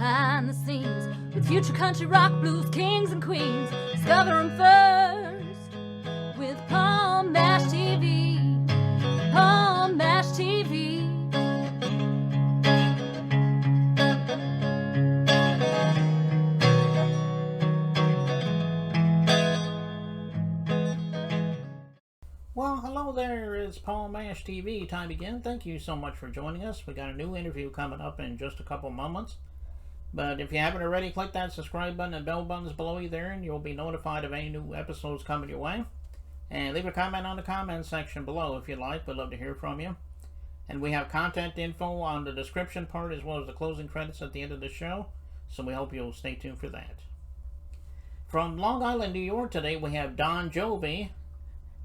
behind the scenes with future country rock blues kings and queens. Discover them first with Palm Mash TV. Palm Mash TV. Well, hello there, it's Paul Mash TV time again. Thank you so much for joining us. We got a new interview coming up in just a couple moments. But if you haven't already, click that subscribe button and bell buttons below you there, and you'll be notified of any new episodes coming your way. And leave a comment on the comment section below if you'd like. We'd love to hear from you. And we have contact info on the description part as well as the closing credits at the end of the show. So we hope you'll stay tuned for that. From Long Island, New York today, we have Don Jovi.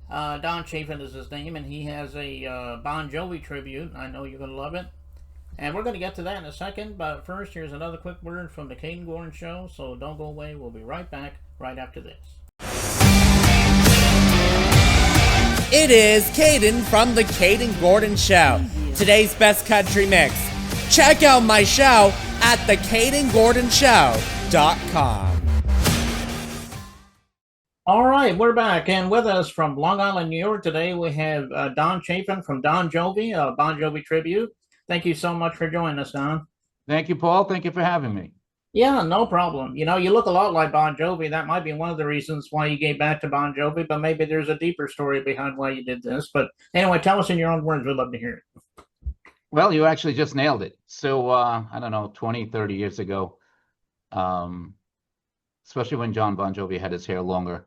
Don Chaffin is his name, and he has a Bon Jovi tribute. I know you're going to love it. And we're going to get to that in a second, but first, here's another quick word from the Caden Gordon Show, so don't go away. We'll be right back right after this. It is Caden from the Caden Gordon Show, today's best country mix. Check out my show at thecadengordonshow.com. All right, we're back, and with us from Long Island, New York today, we have Don Chaffin from Don Jovi, a Bon Jovi tribute. Thank you so much for joining us, Don. Thank you, Paul. Thank you for having me. Yeah, no problem. You know, you look a lot like Bon Jovi. That might be one of the reasons why you gave back to Bon Jovi, but maybe there's a deeper story behind why you did this. But anyway, tell us in your own words. We'd love to hear it. Well, you actually just nailed it. So, I don't know, 20, 30 years ago, especially when John Bon Jovi had his hair longer,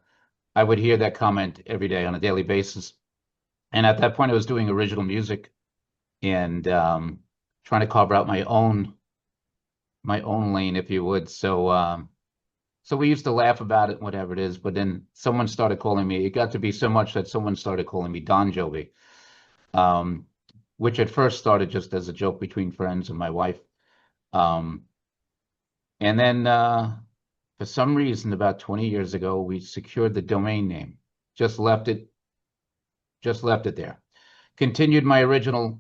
I would hear that comment every day on a daily basis. And at that point, I was doing original music and trying to carve out my own lane, if you would. So we used to laugh about it, whatever it is. But then someone started calling me. It got to be so much that someone started calling me Don Jovi, which at first started just as a joke between friends and my wife. And then for some reason, about 20 years ago, we secured the domain name. Just left it there. Continued my original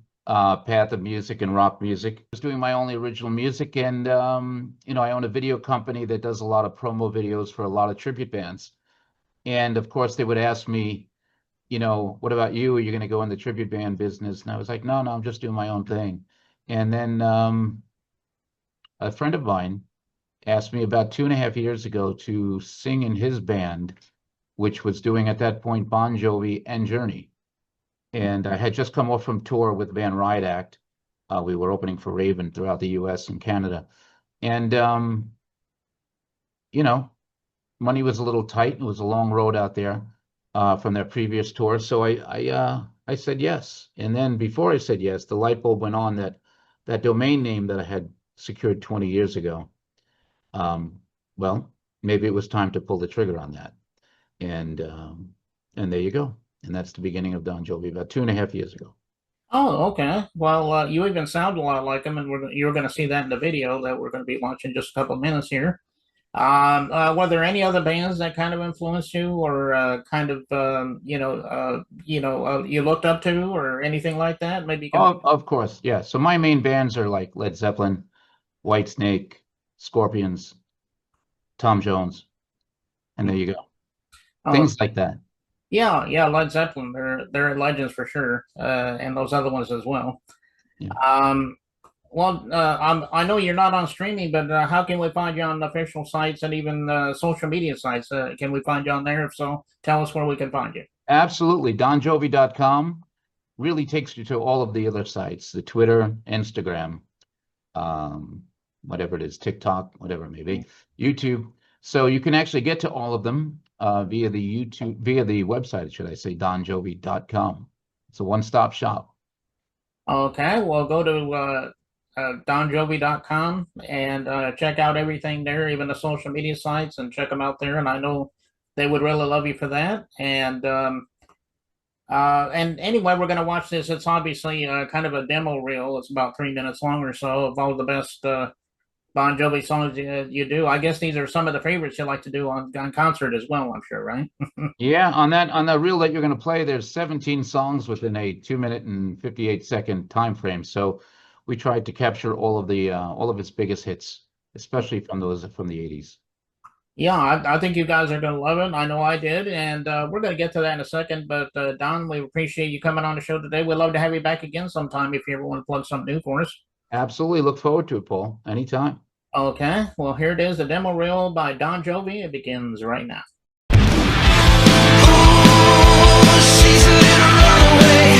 path of music and rock music. I was doing my only original music, and I own a video company that does a lot of promo videos for a lot of tribute bands. And of course, they would ask me, what about you? Are you going to go in the tribute band business? And I was like, no, I'm just doing my own thing. And then a friend of mine asked me about 2.5 years ago to sing in his band, which was doing at that point Bon Jovi and Journey. And I had just come off from tour with Van Riot Act. We were opening for Raven throughout the US and Canada. And, money was a little tight. It was a long road out there from their previous tour. So I said yes. And then before I said yes, the light bulb went on that domain name that I had secured 20 years ago. Well, maybe it was time to pull the trigger on that. And there you go. And that's the beginning of Don Jovi about 2.5 years ago. Oh, okay. Well, you even sound a lot like him, and you're going to see that in the video that we're going to be watching just a couple of minutes here. Were there any other bands that kind of influenced you, or you looked up to, or anything like that? Maybe you can... Of course, yeah. So my main bands are like Led Zeppelin, Whitesnake, Scorpions, Tom Jones, and there you go. Things like that. Yeah, Led Zeppelin, they're legends for sure, and those other ones as well. Yeah. I know you're not on streaming, but how can we find you on official sites and even social media sites? Can we find you on there? If so, tell us where we can find you. Absolutely. DonJovi.com really takes you to all of the other sites, the Twitter, Instagram, whatever it is, TikTok, whatever it may be, YouTube. So you can actually get to all of them via the website, should I say, DonJovi.com. It's a one-stop shop. Okay, well, go to DonJovi.com and check out everything there, even the social media sites, and check them out there. And I know they would really love you for that. And anyway, we're going to watch this. It's obviously kind of a demo reel. It's about 3 minutes long or so of all the best Bon Jovi songs you do. I guess these are some of the favorites you like to do on concert as well, I'm sure, right? Yeah, on that reel that you're going to play, there's 17 songs within a 2-minute and 58-second time frame. So we tried to capture all of his biggest hits especially from the 80s. Yeah, I think you guys are going to love it. I know I did, and we're going to get to that in a second. But Don, we appreciate you coming on the show today. We'd love to have you back again sometime if you ever want to plug something new for us. Absolutely. Look forward to it, Paul. Anytime. Okay, well, here it is, the demo reel by Don Jovi. It begins right now. She's a little runaway,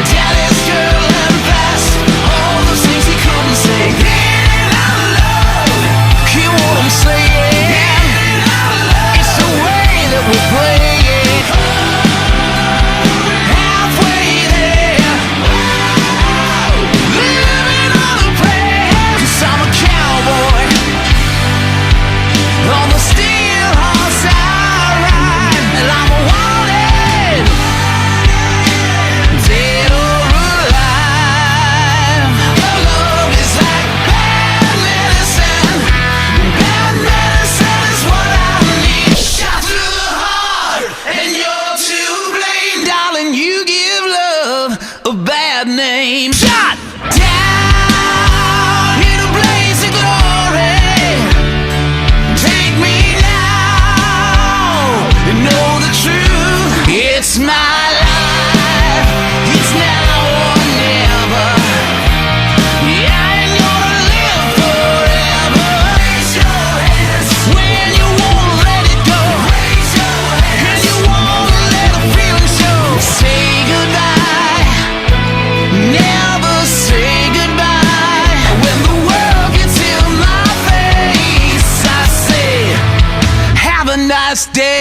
daddy's girl and past all those things he couldn't say. Getting out of love, hear what I'm saying. It's the way that we play it. Halfway there, living on a prayer. 'Cause I'm a cowboy on the steel horse I ride, and I'm wanted, dead or alive. Your love is like bad medicine. Bad medicine is what I need. Shot through the heart, and you're to blame. Darling, you give love a bad name. Shot down in a blaze of glory. Take me now, and know the truth. It's my life, it's now or never. Yeah, I ain't gonna live forever. Raise your hands when you won't let it go. Raise your hands and you won't let the feeling show. Say goodbye, never say goodbye. When the world gets in my face, I say, have a nice day.